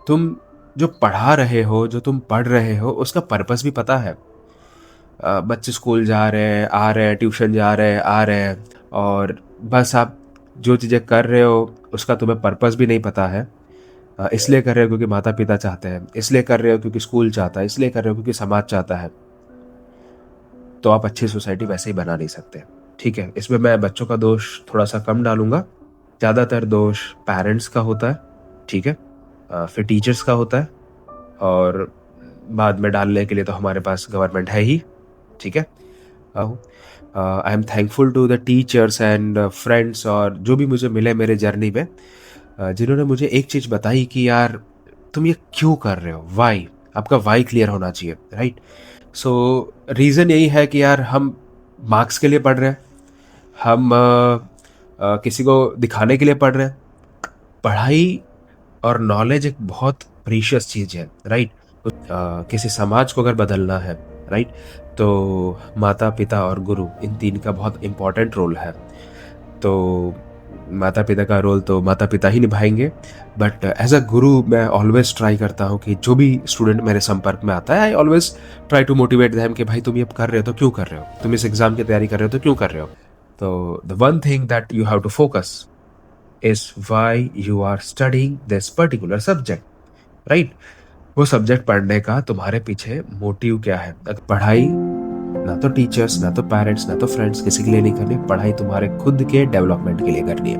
तुम जो पढ़ा रहे हो, जो तुम पढ़ रहे हो, उसका पर्पस भी पता है। बच्चे स्कूल जा रहे हैं, आ रहे हैं, ट्यूशन जा रहे हैं, आ रहे हैं, और बस आप जो चीज़ें कर रहे हो उसका तुम्हें पर्पस भी नहीं पता है। इसलिए कर रहे हो क्योंकि माता पिता चाहते हैं, इसलिए कर रहे हो क्योंकि स्कूल चाहता है, इसलिए कर रहे हो क्योंकि समाज चाहता है। तो आप अच्छी सोसाइटी वैसे ही बना नहीं सकते। ठीक है, इसमें मैं बच्चों का दोष थोड़ा सा कम डालूंगा। ज़्यादातर दोष पेरेंट्स का होता है। ठीक है, फिर टीचर्स का होता है, और बाद में डालने के लिए तो हमारे पास गवर्नमेंट है ही। ठीक है, I am thankful to the teachers and friends, और जो भी मुझे मिले मेरे जर्नी में, जिन्होंने मुझे एक चीज़ बताई कि यार तुम ये क्यों कर रहे हो, वाई। आपका वाई क्लियर होना चाहिए, राइट। सो रीज़न यही है कि यार हम मार्क्स के लिए पढ़ रहे हैं, हम किसी को दिखाने के लिए पढ़ रहे हैं। पढ़ाई और नॉलेज एक बहुत प्रीशियस चीज़ है, राइट। किसी समाज को अगर बदलना है, राइट, तो माता पिता और गुरु, इन तीन का बहुत इम्पोर्टेंट रोल है। तो माता पिता का रोल तो माता पिता ही निभाएंगे, बट एज अ गुरु मैं ऑलवेज ट्राई करता हूँ कि जो भी स्टूडेंट मेरे संपर्क में आता है, I always try to motivate them कि भाई तुम ये कर रहे हो तो क्यों कर रहे हो, तुम इस एग्जाम की तैयारी कर रहे हो तो क्यों कर रहे हो। तो the one thing that you have to focus is why you are studying this particular subject, right. वो सब्जेक्ट पढ़ने का तुम्हारे पीछे मोटिव क्या है। अगर पढ़ाई ना तो टीचर्स, ना तो पेरेंट्स, ना तो फ्रेंड्स किसी के लिए नहीं करनी, पढ़ाई तुम्हारे खुद के डेवलपमेंट के लिए करनी है।